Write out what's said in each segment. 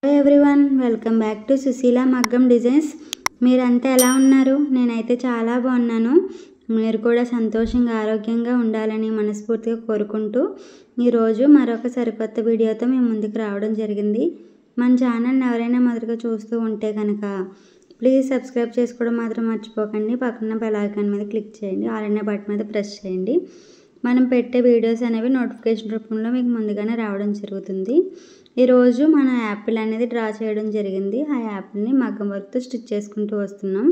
Hello everyone, welcome back to Sushila Maggam designs. మీరంతా ఎలా ఉన్నారు? నేనైతే చాలా బాగున్నాను. మీరు కూడా సంతోషంగా ఆరోగ్యంగా ఉండాలని మనస్ఫూర్తిగా కోరుకుంటూ ఈరోజు మరొక సరికొత్త వీడియోతో మేము ముందుకు రావడం జరిగింది. మన ఛానల్ని ఎవరైనా మొదటిగా చూస్తూ ఉంటే కనుక ప్లీజ్ సబ్స్క్రైబ్ చేసుకోవడం మాత్రం మర్చిపోకండి. పక్కన బెల్ ఐకాన్ మీద క్లిక్ చేయండి, ఆల్ అనే బటన్ మీద ప్రెస్ చేయండి. మనం పెట్టే వీడియోస్ అనేవి నోటిఫికేషన్ రూపంలో మీకు ముందుగానే రావడం జరుగుతుంది. ఈరోజు మన యాపిల్ అనేది డ్రా చేయడం జరిగింది. ఆ యాపిల్ని మగ్గం వర్క్తో స్టిచ్ చేసుకుంటూ వస్తున్నాం.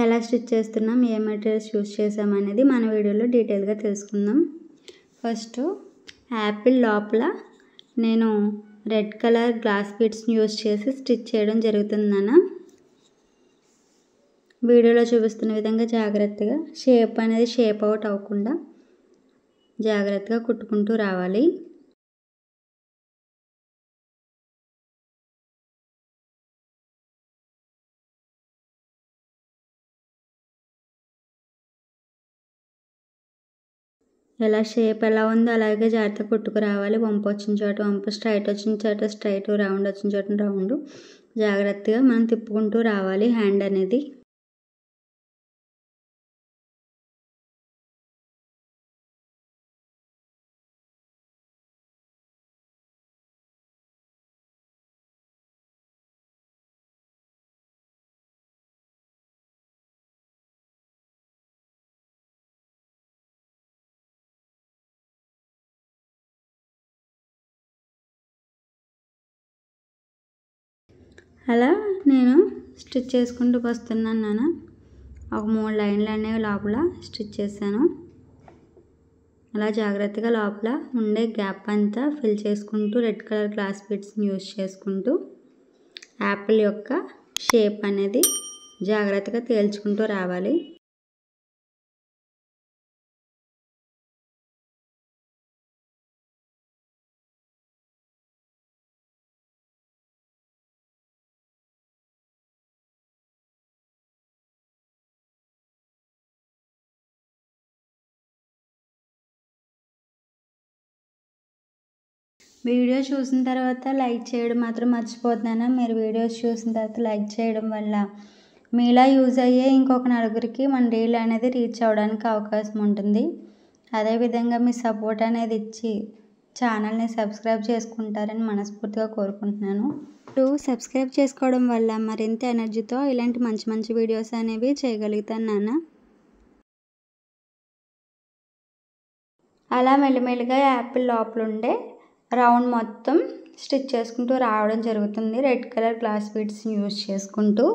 ఎలా స్టిచ్ చేస్తున్నాం, ఏ మెటీరియల్స్ యూస్ చేసాం అనేది మన వీడియోలో డీటెయిల్గా తెలుసుకుందాం. ఫస్ట్ యాపిల్ లోపల నేను రెడ్ కలర్ గ్లాస్ బీడ్స్ని యూస్ చేసి స్టిచ్ చేయడం జరుగుతుందన్న వీడియోలో చూపిస్తున్న విధంగా జాగ్రత్తగా షేప్ అవుట్ అవ్వకుండా జాగ్రత్తగా కుట్టుకుంటూ రావాలి. ఎలా షేప్ ఎలా ఉందో అలాగే జాగ్రత్తగా కుట్టుకు రావాలి. వంపు వచ్చిన చోట వంపు, స్ట్రైట్ వచ్చిన చోట స్ట్రైట్, రౌండ్ వచ్చిన చోట రౌండ్ జాగ్రత్తగా మనం తిప్పుకుంటూ రావాలి హ్యాండ్ అనేది. అలా నేను స్టిచ్ చేసుకుంటూ వస్తున్నాను నాన్న. ఒక 3 లైన్లు అనేవి లోపల స్టిచ్ చేశాను. అలా జాగ్రత్తగా లోపల ఉండే గ్యాప్ అంతా ఫిల్ చేసుకుంటూ రెడ్ కలర్ గ్లాస్ బీడ్స్ని యూస్ చేసుకుంటూ యాపిల్ యొక్క షేప్ అనేది జాగ్రత్తగా తేల్చుకుంటూ రావాలి. వీడియో చూసిన తర్వాత లైక్ చేయడం మాత్రం మర్చిపోతున్నాను. మీరు వీడియోస్ చూసిన తర్వాత లైక్ చేయడం వల్ల మీలా యూజ్ అయ్యే ఇంకొక నలుగురికి మన రీల్ అనేది రీచ్ అవ్వడానికి అవకాశం ఉంటుంది. అదేవిధంగా మీ సపోర్ట్ అనేది ఇచ్చి ఛానల్ని సబ్స్క్రైబ్ చేసుకుంటారని మనస్ఫూర్తిగా కోరుకుంటున్నాను. ఇప్పుడు సబ్స్క్రైబ్ చేసుకోవడం వల్ల మరింత ఎనర్జీతో ఇలాంటి మంచి మంచి వీడియోస్ అనేవి చేయగలుగుతాను నాన్న. అలా మెల్లిమెల్లిగా యాపిల్ లోపల ఉండే రౌండ్ మొత్తం స్టిచ్ చేసుకుంటూ రావడం జరుగుతుంది రెడ్ కలర్ గ్లాస్ బీడ్స్ని యూజ్ చేసుకుంటూ.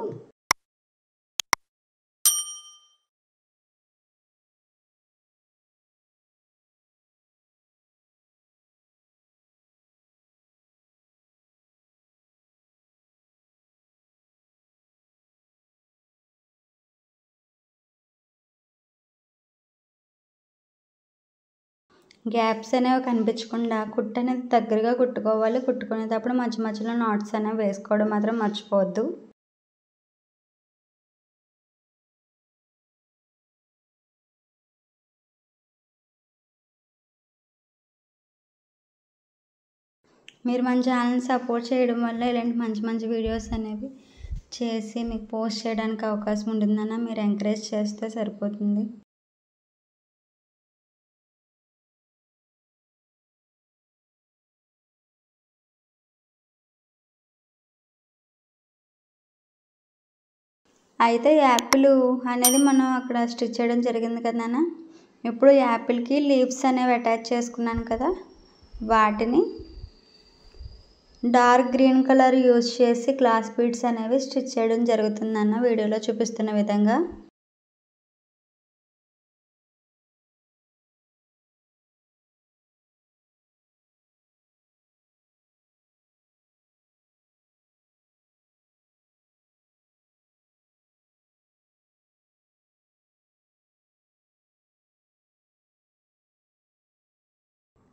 గ్యాప్స్ అనేవి కనిపించకుండా కుట్టు అనేది దగ్గరగా కుట్టుకోవాలి. కుట్టుకునేటప్పుడు మధ్య మధ్యలో నాట్స్ అనేవి వేసుకోవడం మాత్రం మర్చిపోవద్దు. మీరు మన ఛానల్ని సపోర్ట్ చేయడం వల్ల ఇలాంటి మంచి మంచి వీడియోస్ అనేవి చేసి మీకు పోస్ట్ చేయడానికి అవకాశం ఉంటుందన్న మీరు ఎంకరేజ్ చేస్తే సరిపోతుంది. అయితే యాపిల్ అనేది మనం అక్కడ స్టిచ్ చేయడం జరిగింది కదా నాన్న. ఇప్పుడు యాపిల్కి లీవ్స్ అనేవి అటాచ్ చేసుకున్నాను కదా, వాటిని డార్క్ గ్రీన్ కలర్ యూజ్ చేసి గ్లాస్ బీడ్స్ అనేవి స్టిచ్ చేయడం జరుగుతుందన్న వీడియోలో చూపిస్తున్న విధంగా.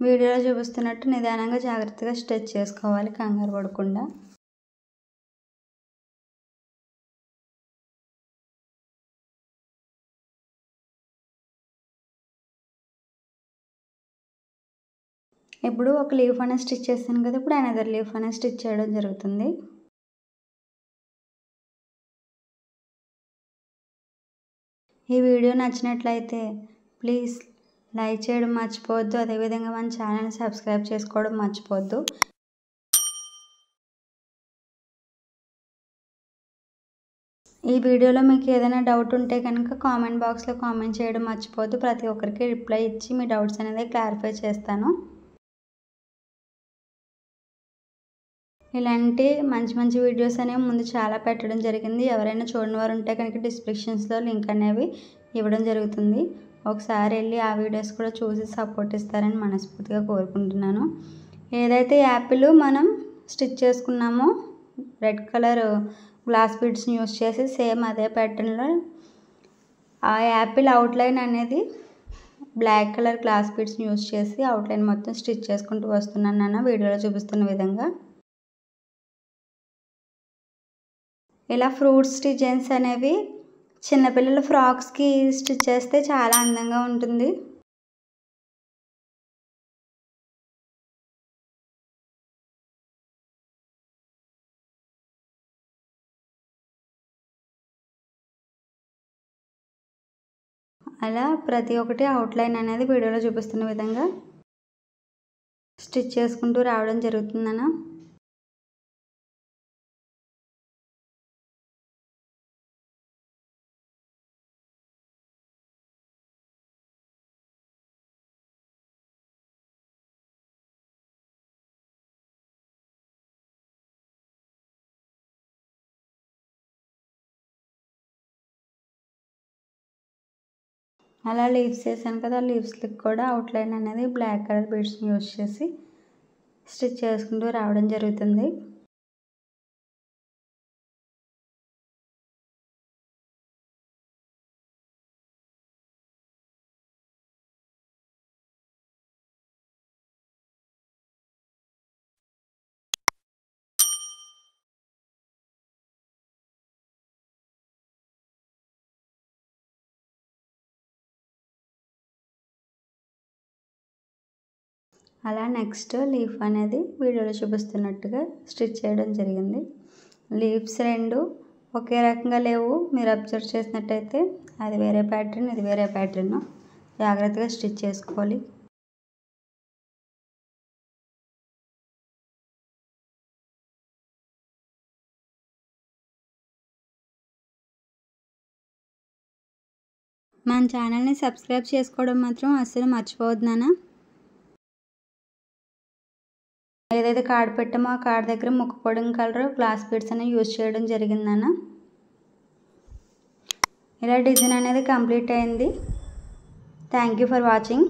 వీడియోలో చూపిస్తున్నట్టు నిదానంగా జాగ్రత్తగా స్టిచ్ చేసుకోవాలి, కంగారు పడకుండా. ఇప్పుడు ఒక లీఫ్ అనేది స్టిచ్ చేస్తాను కదా, ఇప్పుడు అనదర్ లీఫ్ అనేది స్టిచ్ చేయడం జరుగుతుంది. ఈ వీడియో నచ్చినట్లయితే ప్లీజ్ లైక్ చేయడం మర్చిపోవద్దు. అదేవిధంగా మన ఛానల్ని సబ్స్క్రైబ్ చేసుకోవడం మర్చిపోవద్దు. ఈ వీడియోలో మీకు ఏదైనా డౌట్ ఉంటే కనుక కామెంట్ బాక్స్లో కామెంట్ చేయడం మర్చిపోవద్దు. ప్రతి ఒక్కరికి రిప్లై ఇచ్చి మీ డౌట్స్ అనేది క్లారిఫై చేస్తాను. ఇలాంటి మంచి మంచి వీడియోస్ అనేవి ముందు చాలా పెట్టడం జరిగింది. ఎవరైనా చూడని వారు ఉంటే కనుక డిస్క్రిప్షన్స్లో లింక్ అనేవి ఇవ్వడం జరుగుతుంది. ఒకసారి వెళ్ళి ఆ వీడియోస్ కూడా చూసి సపోర్ట్ ఇస్తారని మనస్ఫూర్తిగా కోరుకుంటున్నాను. ఏదైతే యాపిల్ మనం స్టిచ్ చేసుకున్నామో రెడ్ కలర్ గ్లాస్ బీడ్స్ని యూస్ చేసి సేమ్ అదే ప్యాటర్న్లో ఆ యాపిల్ అవుట్లైన్ అనేది బ్లాక్ కలర్ గ్లాస్ బీడ్స్ని యూస్ చేసి అవుట్లైన్ మొత్తం స్టిచ్ చేసుకుంటూ వస్తున్నాను నాన్న, వీడియోలో చూపిస్తున్న విధంగా. ఇలా ఫ్రూట్స్ డిజైన్స్ అనేవి చిన్నపిల్లల ఫ్రాక్స్కి స్టిచ్ చేస్తే చాలా అందంగా ఉంటుంది. అలా ప్రతి ఒక్కటి అవుట్లైన్ అనేది వీడియోలో చూపిస్తున్న విధంగా స్టిచ్ చేసుకుంటూ రావడం జరుగుతుందన్న. అలా లీవ్స్ వేసాను కదా, లీవ్స్కి కూడా అవుట్లైన్ అనేది బ్లాక్ కలర్ బీడ్స్ని యూస్ చేసి స్టిచ్ చేసుకుంటూ రావడం జరుగుతుంది. అలా నెక్స్ట్ లీఫ్ అనేది వీడియోలో చూపిస్తున్నట్టుగా స్టిచ్ చేయడం జరిగింది. లీవ్స్ రెండు ఒకే రకంగా లేవు, మీరు అబ్జర్వ్ చేసినట్టయితే అది వేరే ప్యాటర్న్, ఇది వేరే ప్యాటర్న్. జాగ్రత్తగా స్టిచ్ చేసుకోవాలి. మన ఛానల్ని సబ్స్క్రైబ్ చేసుకోవడం మాత్రం అస్సలు మర్చిపోవద్దు నాన్న. ఏదైతే కార్డ్ పెట్టామో ఆ కార్డ్ దగ్గర ముక్కు పొడిన కలర్ గ్లాస్ బీడ్స్ అనేవి యూజ్ చేయడం జరిగిందన్న. ఇలా డిజైన్ అనేది కంప్లీట్ అయింది. Thank you for watching.